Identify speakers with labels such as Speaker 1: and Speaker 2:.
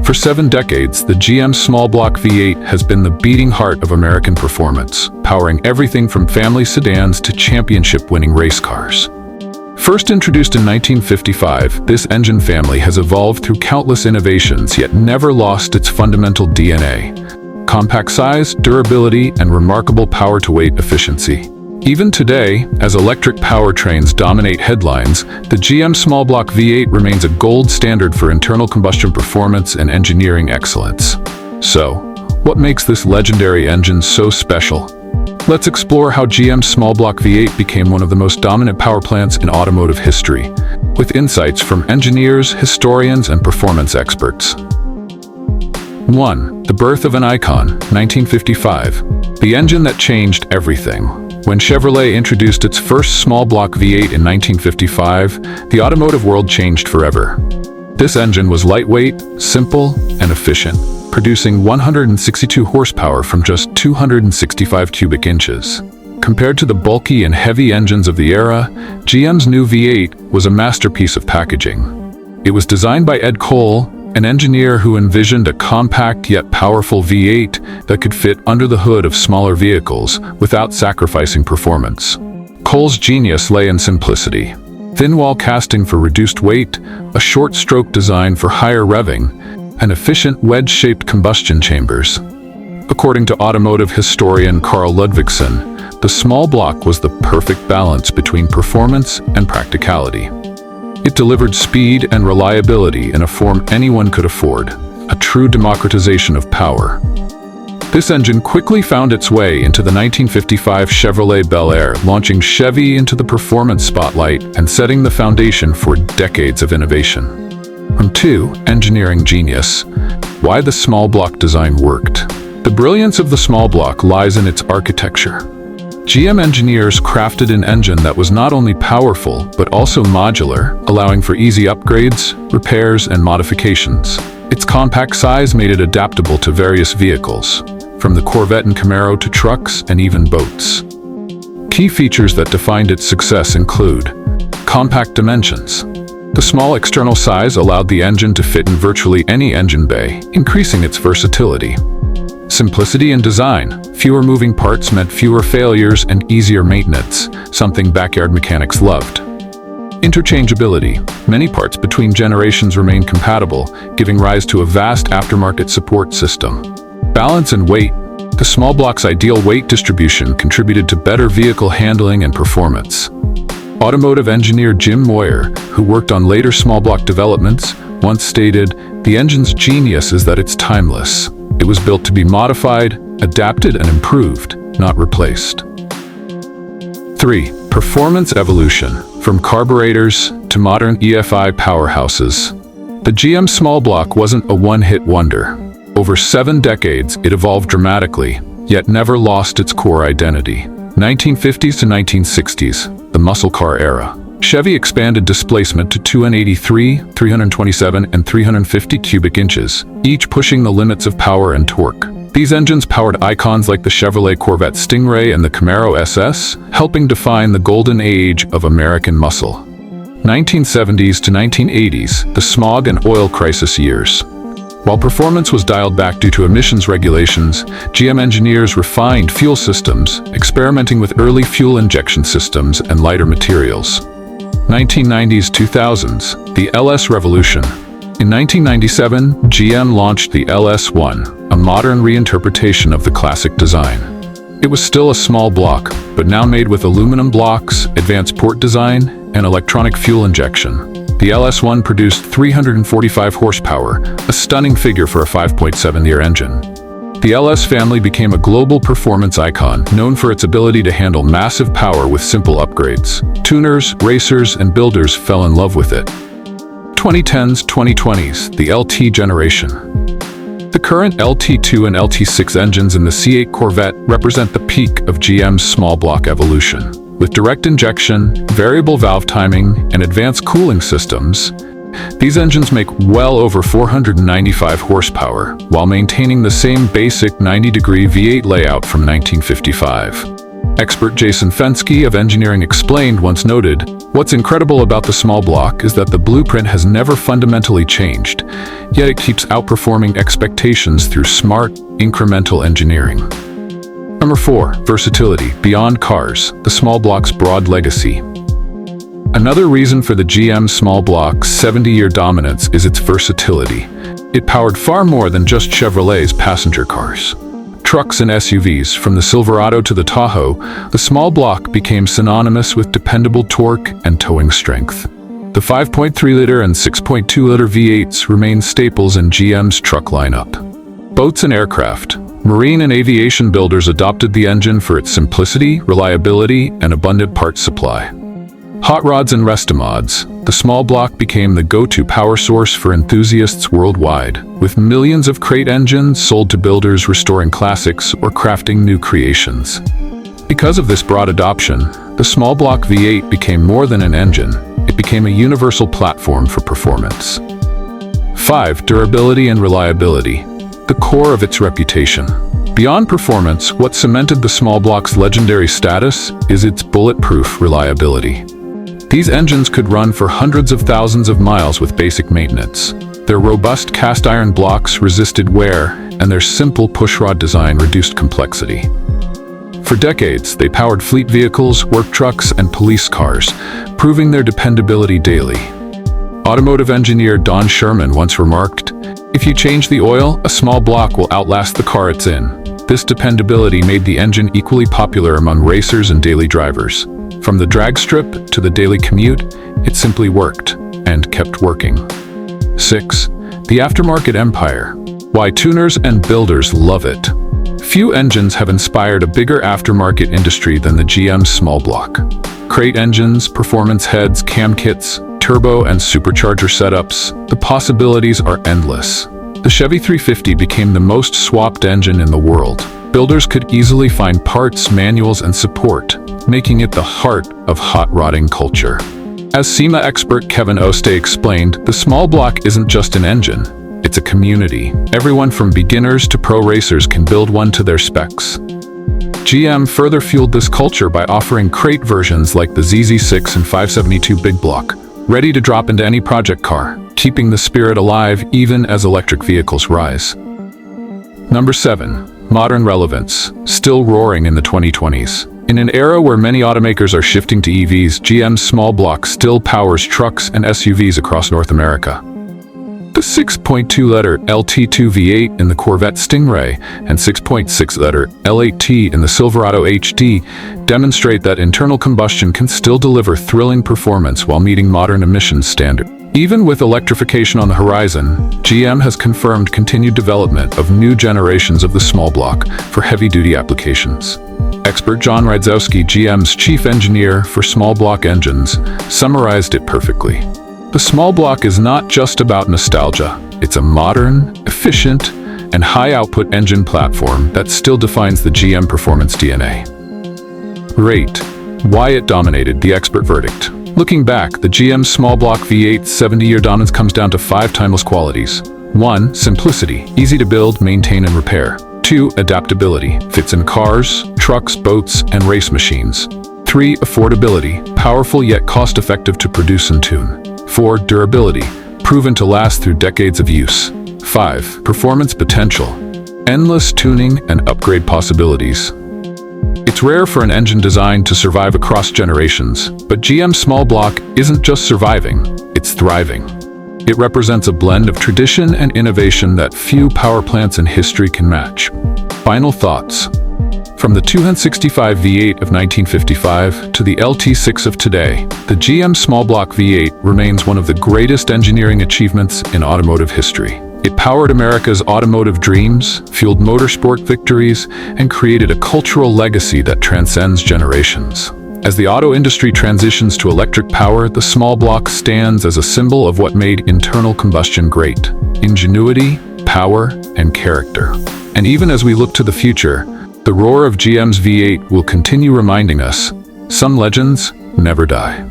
Speaker 1: For 7 decades, the GM small block V8 has been the beating heart of American performance, powering everything from family sedans to championship-winning race cars. First introduced in 1955, this engine family has evolved through countless innovations yet never lost its fundamental DNA: compact size, durability, and remarkable power-to-weight efficiency. Even today, as electric powertrains dominate headlines, the GM small block V8 remains a gold standard for internal combustion performance and engineering excellence. So, what makes this legendary engine so special? Let's explore how GM's small block V8 became one of the most dominant power plants in automotive history, with insights from engineers, historians, and performance experts. 1. The birth of an icon, 1955. The engine that changed everything. When Chevrolet introduced its first small block V8 in 1955, the automotive world changed forever. This engine was lightweight, simple, and efficient, producing 162 horsepower from just 265 cubic inches. Compared to the bulky and heavy engines of the era, GM's new V8 was a masterpiece of packaging. It was designed by Ed Cole, an engineer who envisioned a compact yet powerful V8 that could fit under the hood of smaller vehicles without sacrificing performance. Cole's genius lay in simplicity: thin wall casting for reduced weight, a short stroke design for higher revving, and efficient wedge-shaped combustion chambers. According to automotive historian Carl Ludvigsen, the small block was the perfect balance between performance and practicality. It delivered speed and reliability in a form anyone could afford, a true democratization of power. This engine quickly found its way into the 1955 Chevrolet Bel Air, launching Chevy into the performance spotlight and setting the foundation for decades of innovation. 2. Engineering genius. Why the small block design worked. The brilliance of the small block lies in its architecture. GM engineers crafted an engine that was not only powerful, but also modular, allowing for easy upgrades, repairs, and modifications. Its compact size made it adaptable to various vehicles, from the Corvette and Camaro to trucks and even boats. Key features that defined its success include compact dimensions. The small external size allowed the engine to fit in virtually any engine bay, increasing its versatility. Simplicity in design. Fewer moving parts meant fewer failures and easier maintenance, something backyard mechanics loved. Interchangeability. Many parts between generations remain compatible, giving rise to a vast aftermarket support system. Balance and weight. The small block's ideal weight distribution contributed to better vehicle handling and performance. Automotive engineer Jim Moyer, who worked on later small block developments, once stated, "The engine's genius is that it's timeless. It was built to be modified, adapted, and improved, not replaced." 3. Performance evolution. From carburetors to modern EFI powerhouses. The GM small block wasn't a one-hit wonder. Over 7 decades, it evolved dramatically, yet never lost its core identity. 1950s to 1960s, the muscle car era. Chevy expanded displacement to 283, 327, and 350 cubic inches, each pushing the limits of power and torque. These engines powered icons like the Chevrolet Corvette Stingray and the Camaro SS, helping define the golden age of American muscle. 1970s to 1980s, the smog and oil crisis years. While performance was dialed back due to emissions regulations, GM engineers refined fuel systems, experimenting with early fuel injection systems and lighter materials. 1990s-2000s, the LS revolution. In 1997, GM launched the LS1, a modern reinterpretation of the classic design. It was still a small block, but now made with aluminum blocks, advanced port design, and electronic fuel injection. The LS1 produced 345 horsepower, a stunning figure for a 5.7-liter engine. The LS family became a global performance icon, known for its ability to handle massive power with simple upgrades. Tuners, racers, and builders fell in love with it. 2010s-2020s, the LT generation. The current LT2 and LT6 engines in the C8 Corvette represent the peak of GM's small block evolution. With direct injection, variable valve timing, and advanced cooling systems, these engines make well over 495 horsepower, while maintaining the same basic 90-degree V8 layout from 1955. Expert Jason Fenske of Engineering Explained once noted, "What's incredible about the small block is that the blueprint has never fundamentally changed, yet it keeps outperforming expectations through smart, incremental engineering." Number 4. Versatility. Beyond cars, the small block's broad legacy. Another reason for the GM small block's 70-year dominance is its versatility. It powered far more than just Chevrolet's passenger cars. Trucks and SUVs, from the Silverado to the Tahoe, the small block became synonymous with dependable torque and towing strength. The 5.3-liter and 6.2-liter V8s remain staples in GM's truck lineup. Boats and aircraft. Marine and aviation builders adopted the engine for its simplicity, reliability, and abundant parts supply. Hot rods and restomods. The small block became the go-to power source for enthusiasts worldwide, with millions of crate engines sold to builders restoring classics or crafting new creations. Because of this broad adoption, the small block V8 became more than an engine. It became a universal platform for performance. 5. Durability and reliability. The core of its reputation. Beyond performance, what cemented the small block's legendary status is its bulletproof reliability. These engines could run for hundreds of thousands of miles with basic maintenance. Their robust cast iron blocks resisted wear, and their simple pushrod design reduced complexity. For decades, they powered fleet vehicles, work trucks, and police cars, proving their dependability daily. Automotive engineer Don Sherman once remarked, "If you change the oil, a small block will outlast the car it's in." This dependability made the engine equally popular among racers and daily drivers. From the drag strip to the daily commute, it simply worked, and kept working. 6. The aftermarket empire. Why tuners and builders love it. Few engines have inspired a bigger aftermarket industry than the GM small block. Crate engines, performance heads, cam kits, turbo and supercharger setups, the possibilities are endless. The Chevy 350 became the most swapped engine in the world. Builders could easily find parts, manuals, and support, making it the heart of hot rodding culture. As SEMA expert Kevin Oste explained, the small block isn't just an engine, it's a community. Everyone from beginners to pro racers can build one to their specs. GM further fueled this culture by offering crate versions like the ZZ6 and 572 Big Block, ready to drop into any project car, keeping the spirit alive even as electric vehicles rise. Number 7. Modern relevance, still roaring in the 2020s. In an era where many automakers are shifting to EVs, GM's small block still powers trucks and SUVs across North America. The 6.2-liter LT2 V8 in the Corvette Stingray and 6.6-liter L8T in the Silverado HD demonstrate that internal combustion can still deliver thrilling performance while meeting modern emissions standards. Even with electrification on the horizon, GM has confirmed continued development of new generations of the small block for heavy-duty applications. Expert John Rydzowski, GM's chief engineer for small block engines, summarized it perfectly. The small block is not just about nostalgia. It's a modern, efficient, and high-output engine platform that still defines the GM performance DNA. Rate. Why it dominated the expert verdict. Looking back, the GM small block V8's 70-year dominance comes down to 5 timeless qualities. 1. Simplicity. Easy to build, maintain, and repair. 2. Adaptability. Fits in cars, trucks, boats, and race machines. 3. Affordability. Powerful yet cost-effective to produce and tune. 4. Durability. Proven to last through decades of use. 5. Performance potential. Endless tuning and upgrade possibilities. It's rare for an engine designed to survive across generations, but GM small block isn't just surviving, it's thriving. It represents a blend of tradition and innovation that few power plants in history can match. Final thoughts. From the 265 V8 of 1955 to the LT6 of today, the GM small block V8 remains one of the greatest engineering achievements in automotive history. It powered America's automotive dreams, fueled motorsport victories, and created a cultural legacy that transcends generations. As the auto industry transitions to electric power, the small block stands as a symbol of what made internal combustion great: ingenuity, power, and character. And even as we look to the future, the roar of GM's V8 will continue reminding us, some legends never die.